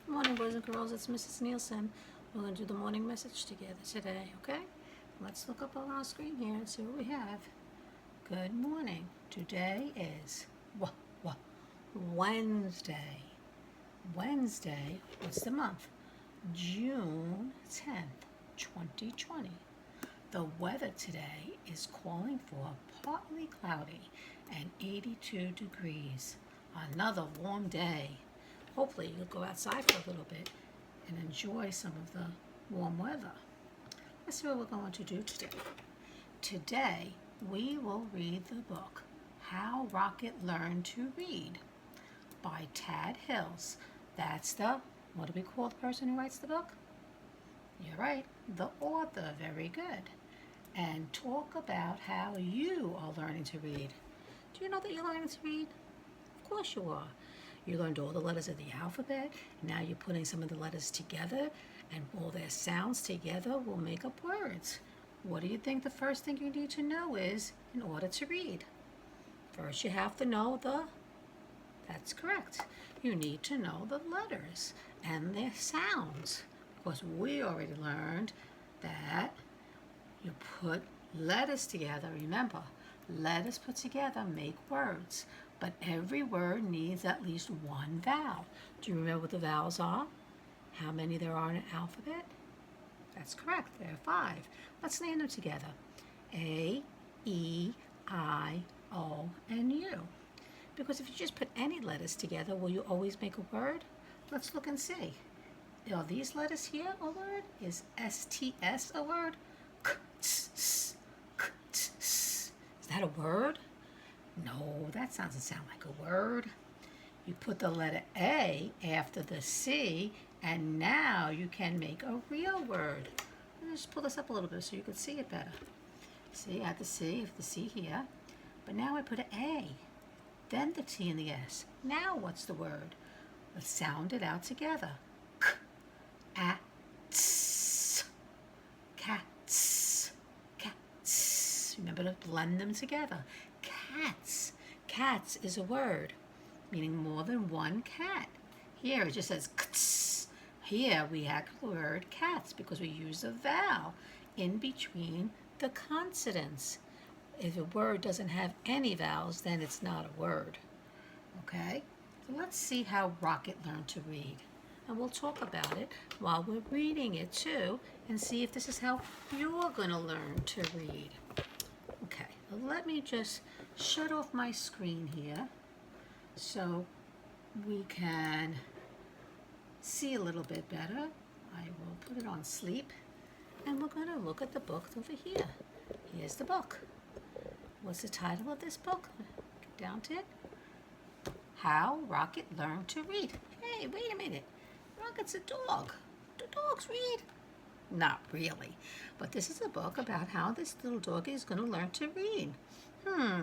Good morning, boys and girls. It's Mrs. Nielsen. We're going to do the morning message together today, okay? Let's look up on our screen here and see what we have. Good morning. Today is Wednesday. Wednesday, what's the month? June 10th, 2020. The weather today is calling for partly cloudy and 82 degrees. Another warm day. Hopefully you'll go outside for a little bit and enjoy some of the warm weather. Let's see what we're going to do today. Today we will read the book How Rocket Learned to Read by Tad Hills. That's what do we call the person who writes the book? You're right, the author. Very good. And talk about how you are learning to read. Do you know that you're learning to read? Of course you are. You learned all the letters of the alphabet. Now you're putting some of the letters together, and all their sounds together will make up words. What do you think the first thing you need to know is in order to read? First you have to know that's correct. You need to know the letters and their sounds, because we already learned that you put letters together. Remember, letters put together make words, but every word needs at least one vowel. Do you remember what the vowels are? How many there are in an alphabet? That's correct, there are 5. Let's name them together. A, E, I, O, and U. Because if you just put any letters together, will you always make a word? Let's look and see. Are these letters here a word? Is STS a word? Is that a word? No, that doesn't sound like a word. You put the letter A after the C, and now you can make a real word. Let me just pull this up a little bit so you can see it better. See, I have the C here, but now I put an A, then the T and the S. Now what's the word? Let's sound it out together. Cats. Cats. Cats. Remember to blend them together. Cats. Cats is a word, meaning more than one cat. Here it just says kts. Here we have the word cats because we use a vowel in between the consonants. If a word doesn't have any vowels, then it's not a word. Okay? So let's see how Rocket learned to read. And we'll talk about it while we're reading it too, and see if this is how you're going to learn to read. Okay, let me just shut off my screen here so we can see a little bit better. I will put it on sleep, and we're going to look at the book over here. Here's the book. What's the title of this book? Get down to it. How Rocket Learned to Read. Hey, wait a minute. Rocket's a dog. Do dogs read? Not really. But this is a book about how this little dog is going to learn to read. I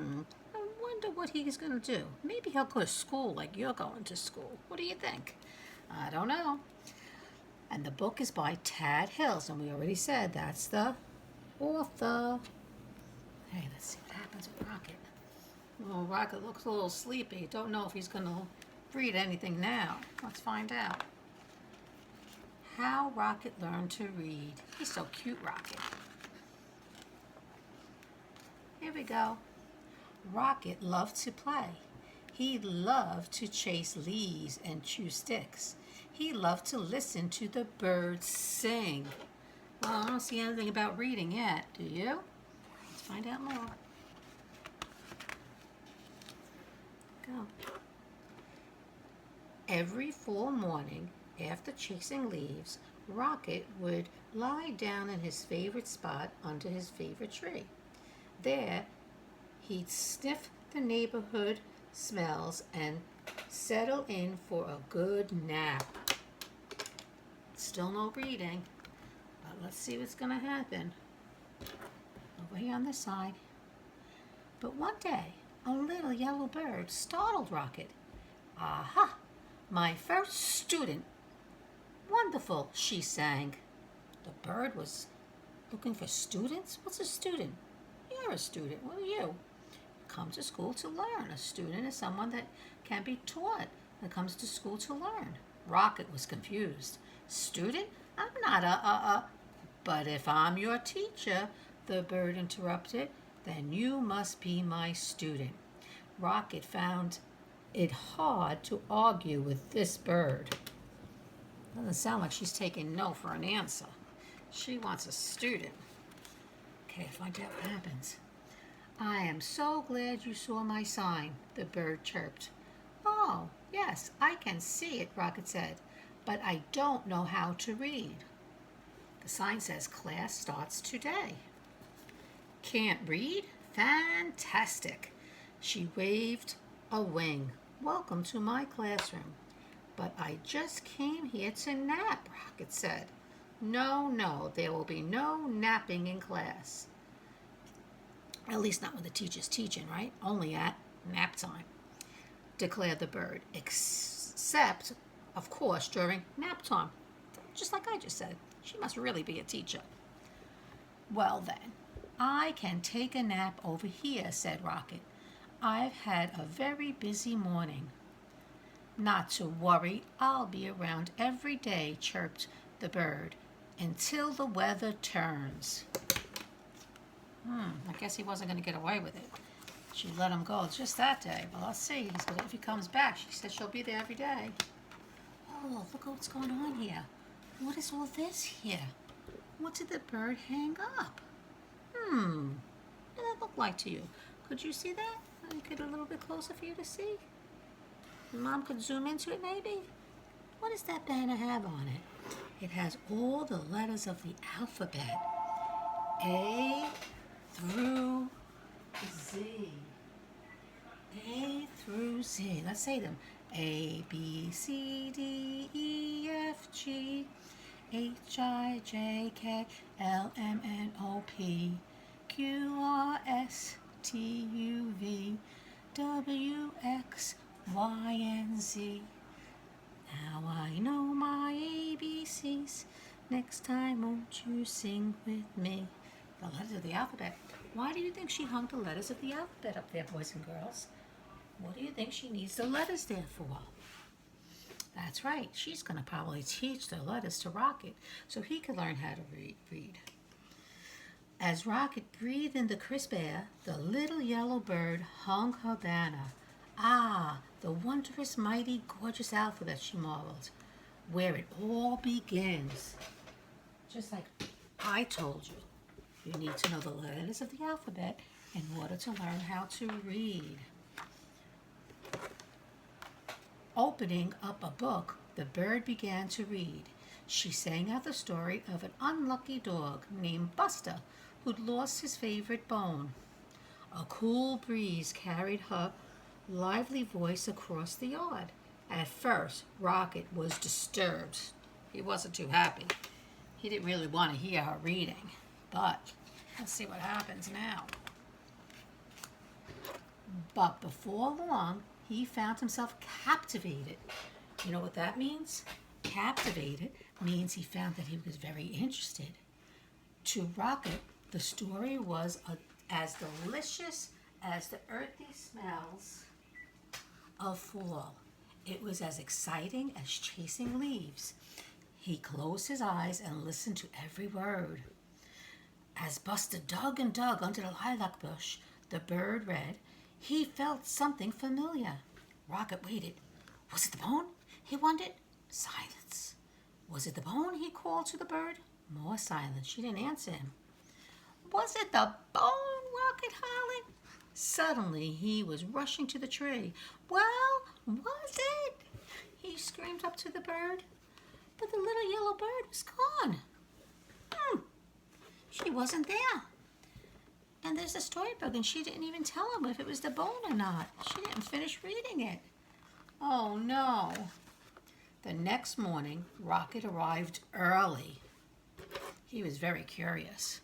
wonder what he's going to do. Maybe he'll go to school like you're going to school. What do you think? I don't know. And the book is by Tad Hills, and we already said that's the author. Hey, let's see what happens with Rocket. Oh, Rocket looks a little sleepy. Don't know if he's going to read anything now. Let's find out. How Rocket Learned to Read. He's so cute, Rocket. Here we go. Rocket loved to play. He loved to chase leaves and chew sticks. He loved to listen to the birds sing. Well, I don't see anything about reading yet, do you? Let's find out more. Go. Every fall morning, after chasing leaves, Rocket would lie down in his favorite spot under his favorite tree. There, he'd sniff the neighborhood smells and settle in for a good nap. Still no reading, but let's see what's going to happen. Over here on this side. But one day, a little yellow bird startled Rocket. Aha! My first student. Wonderful, she sang. The bird was looking for students? What's a student? You're a student. What are you? Come to school to learn. A student is someone that can be taught that comes to school to learn. Rocket was confused. Student? I'm not But if I'm your teacher, the bird interrupted, then you must be my student. Rocket found it hard to argue with this bird. Doesn't sound like she's taking no for an answer. She wants a student. Okay, find out what happens. I am so glad you saw my sign, the bird chirped. Oh, yes, I can see it, Rocket said, but I don't know how to read. The sign says class starts today. Can't read? Fantastic. She waved a wing. Welcome to my classroom. But I just came here to nap, Rocket said. No, there will be no napping in class. At least not when the teacher's teaching, right? Only at nap time, declared the bird. Except, of course, during nap time. Just like I just said. She must really be a teacher. Well then, I can take a nap over here, said Rocket. I've had a very busy morning. Not to worry, I'll be around every day, chirped the bird, until the weather turns. I guess he wasn't going to get away with it. She let him go just that day. Well, let's see. If he comes back, she said she'll be there every day. Oh, look what's going on here. What is all this here? What did the bird hang up? What did that look like to you? Could you see that? Let me get a little bit closer for you to see. Mom could zoom into it maybe. What does that banner have on it? It has all the letters of the alphabet. A through Z. A through Z. Let's say them. A, B, C, D, E, F, G, H, I, J, K, L, M, N, O, P, Q, R, S, T, U, V, W, X, Y, and Z. Now I know my ABCs. Next time, won't you sing with me? The letters of the alphabet. Why do you think she hung the letters of the alphabet up there, boys and girls? What do you think she needs the letters there for? That's right. She's going to probably teach the letters to Rocket so he can learn how to read. As Rocket breathed in the crisp air, the little yellow bird hung her banner. Ah, the wondrous, mighty, gorgeous alphabet, she marveled, where it all begins. Just like I told you, you need to know the letters of the alphabet in order to learn how to read. Opening up a book, the bird began to read. She sang out the story of an unlucky dog named Buster who'd lost his favorite bone. A cool breeze carried her lively voice across the yard. At first, Rocket was disturbed. He wasn't too happy. He didn't really want to hear her reading. But let's see what happens now. But before long, he found himself captivated. You know what that means? Captivated means he found that he was very interested. To Rocket, the story was as delicious as the earthy smells of fall. It was as exciting as chasing leaves. He closed his eyes and listened to every word. As Buster dug and dug under the lilac bush, the bird read, he felt something familiar. Rocket waited. Was it the bone? He wondered. Silence. Was it the bone? He called to the bird. More silence. She didn't answer him. Was it the bone? Rocket hollered. Suddenly, he was rushing to the tree. Well, was it? He screamed up to the bird. But the little yellow bird was gone. She wasn't there. And there's a storybook, and she didn't even tell him if it was the bone or not. She didn't finish reading it. Oh, no. The next morning, Rocket arrived early. He was very curious.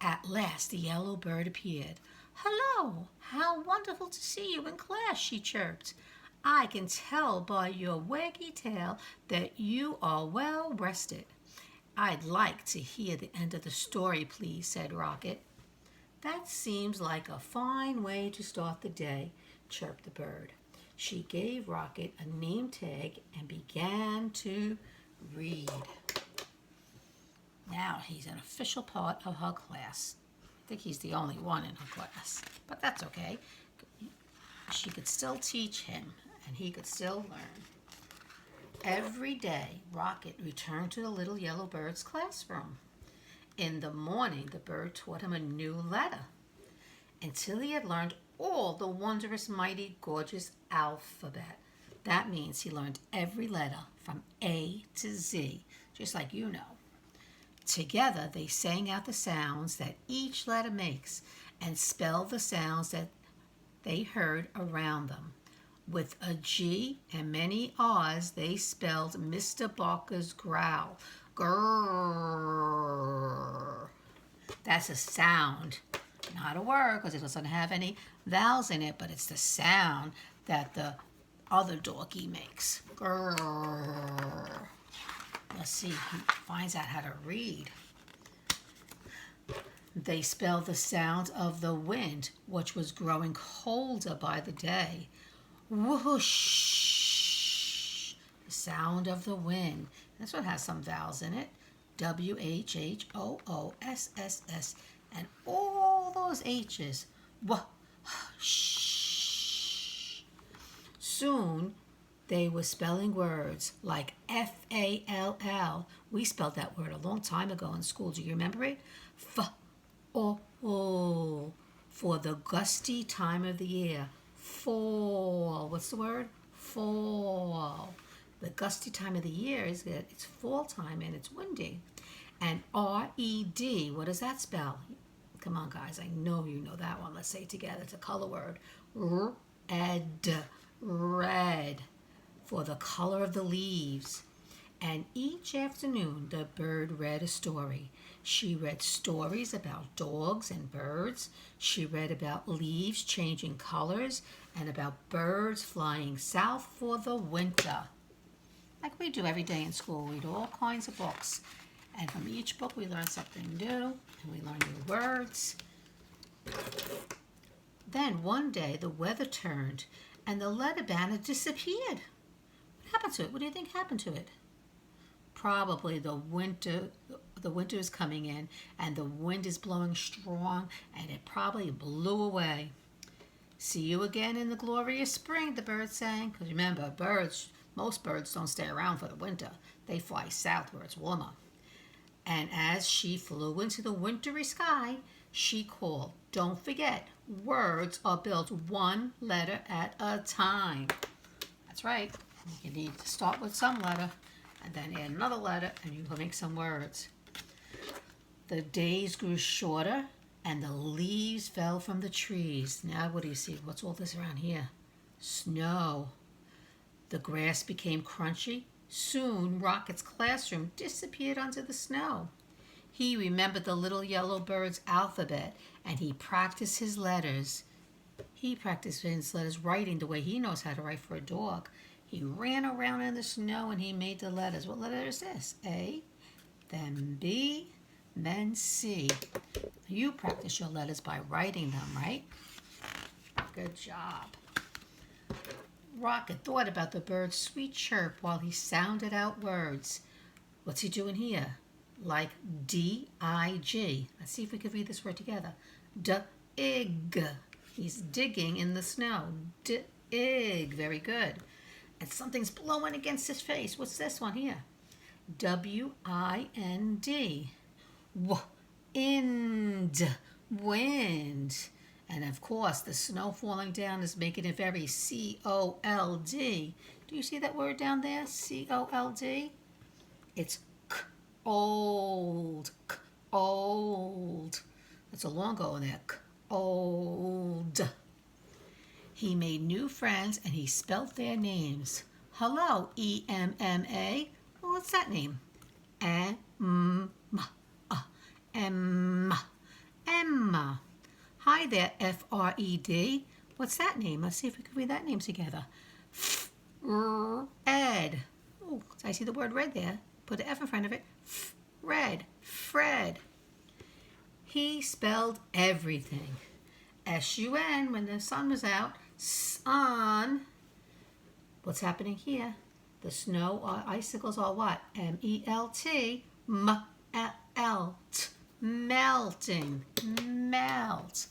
At last, the yellow bird appeared. Hello, how wonderful to see you in class, she chirped. I can tell by your waggy tail that you are well rested. I'd like to hear the end of the story, please, said Rocket. That seems like a fine way to start the day, chirped the bird. She gave Rocket a name tag and began to read. Now he's an official part of her class. I think he's the only one in her class, but that's okay. She could still teach him, and he could still learn. Every day, Rocket returned to the little yellow bird's classroom. In the morning, the bird taught him a new letter until he had learned all the wondrous, mighty, gorgeous alphabet. That means he learned every letter from A to Z, just like you know. Together, they sang out the sounds that each letter makes and spelled the sounds that they heard around them. With a G and many R's, they spelled Mr. Barker's growl. Grrr. That's a sound, not a word, because it doesn't have any vowels in it, but it's the sound that the other doggy makes. Grrr. Let's see, he finds out how to read. They spelled the sound of the wind, which was growing colder by the day. Whoosh! The sound of the wind. This one has some vowels in it. WHHOOSSS. And all those H's. Whoosh! Soon, they were spelling words like FALL. We spelled that word a long time ago in school. Do you remember it? Fall. For the gusty time of the year. Fall. What's the word? Fall. The gusty time of the year is that it's fall time and it's windy. And RED, what does that spell? Come on, guys. I know you know that one. Let's say it together. It's a color word. Red. Red. For the color of the leaves. And each afternoon, the bird read a story. She read stories about dogs and birds. She read about leaves changing colors and about birds flying south for the winter. Like we do every day in school. We read all kinds of books. And from each book, we learn something new, and we learn new words. Then one day, the weather turned, and the letter banner disappeared. What happened to it? What do you think happened to it? Probably the winter is coming in, and the wind is blowing strong, and it probably blew away. See you again in the glorious spring, the bird sang. Because remember, most birds don't stay around for the winter. They fly south where it's warmer. And as she flew into the wintry sky, she called, don't forget, words are built one letter at a time. That's right. You need to start with some letter and then add another letter and you can make some words. The days grew shorter and the leaves fell from the trees. Now what do you see? What's all this around here? Snow. The grass became crunchy. Soon Rocket's classroom disappeared under the snow. He remembered the little yellow bird's alphabet and he practiced his letters. He practiced his letters writing the way he knows how to write for a dog. He ran around in the snow and he made the letters. What letter is this? A, then B, then C. You practice your letters by writing them, right? Good job. Rocket thought about the bird's sweet chirp while he sounded out words. What's he doing here? Like D-I-G. Let's see if we can read this word together. D-ig. He's digging in the snow. D-ig. Very good. And something's blowing against his face. What's this one here? W-I-N-D. Wind. Wind. And of course, the snow falling down is making it very C-O-L-D. Do you see that word down there? C-O-L-D? It's old. Old. That's a long O in there. Old. He made new friends and he spelt their names. Hello, E-M-M-A. Well, what's that name? Emma. Emma. Emma. Hi there, F-R-E-D. What's that name? Let's see if we can read that name together. Fred. Oh, I see the word red there. Put the F in front of it. Fred. Fred. He spelled everything. S-U-N when the sun was out. Sun. What's happening here? The snow or icicles are what? M-E-L-T, M-L-T, melting, melt.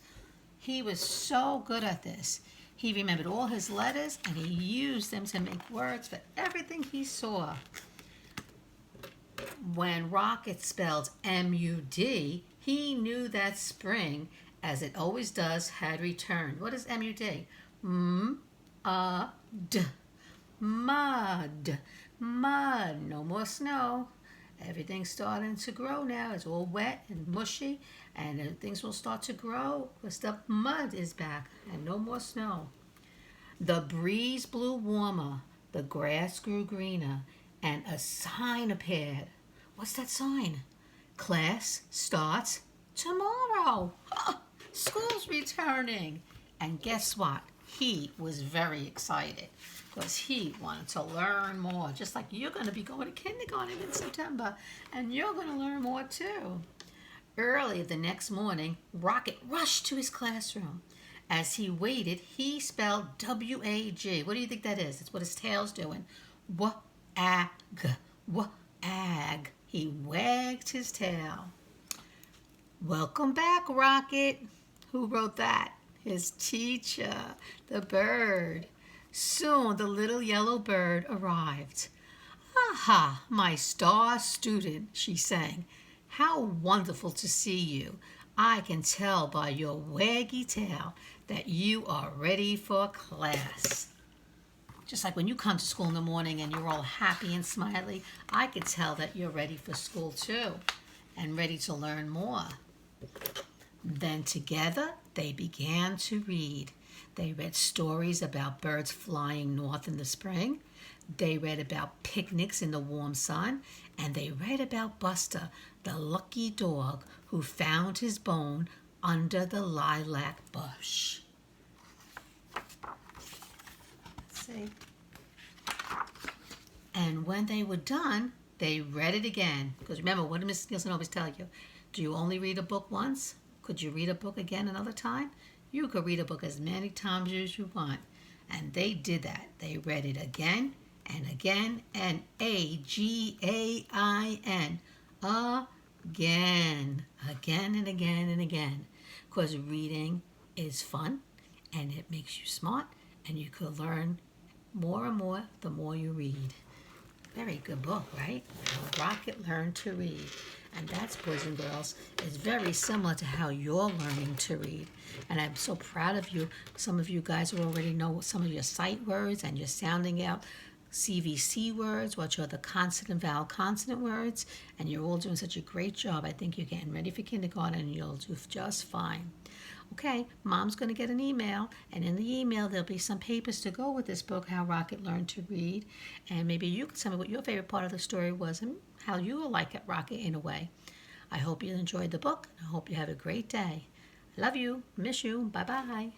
He was so good at this. He remembered all his letters and he used them to make words for everything he saw. When Rocket spelled M-U-D, he knew that spring, as it always does, had returned. What is M-U-D? M-A-D. Mud. Mud. No more snow. Everything's starting to grow now. It's all wet and mushy, and things will start to grow because the mud is back and no more snow. The breeze blew warmer, the grass grew greener, and a sign appeared. What's that sign? Class starts tomorrow. School's returning. And guess what? He was very excited because he wanted to learn more. Just like you're going to be going to kindergarten in September, and you're going to learn more too. Early the next morning, Rocket rushed to his classroom. As he waited, he spelled W-A-G. What do you think that is? That's what his tail's doing. W-A-G. W-A-G. He wagged his tail. Welcome back, Rocket. Who wrote that? His teacher, the bird. Soon the little yellow bird arrived. "Aha, my star student," she sang. "How wonderful to see you. I can tell by your waggy tail that you are ready for class." Just like when you come to school in the morning and you're all happy and smiley, I could tell that you're ready for school too and ready to learn more. Then together they began to read. They read stories about birds flying north in the spring. They read about picnics in the warm sun. And they read about Buster, the lucky dog who found his bone under the lilac bush. Let's see. And when they were done, they read it again. Because remember, what did Mrs. Nielsen always tell you? Do you only read a book once? Could you read a book again another time? You could read a book as many times as you want. And they did that. They read it again and again and A-G-A-I-N. Again. Again and again and again. Because reading is fun and it makes you smart and you could learn more and more the more you read. Very good book, right? How Rocket Learned to Read. And that's, boys and girls, is very similar to how you're learning to read. And I'm so proud of you. Some of you guys already know some of your sight words and you're sounding out CVC words, which are the consonant and vowel consonant words. And you're all doing such a great job. I think you're getting ready for kindergarten and you'll do just fine. Okay, Mom's going to get an email, and in the email there'll be some papers to go with this book, How Rocket Learned to Read, and maybe you can tell me what your favorite part of the story was and how you will like it, Rocket, in a way. I hope you enjoyed the book. I hope you have a great day. I love you. Miss you. Bye-bye.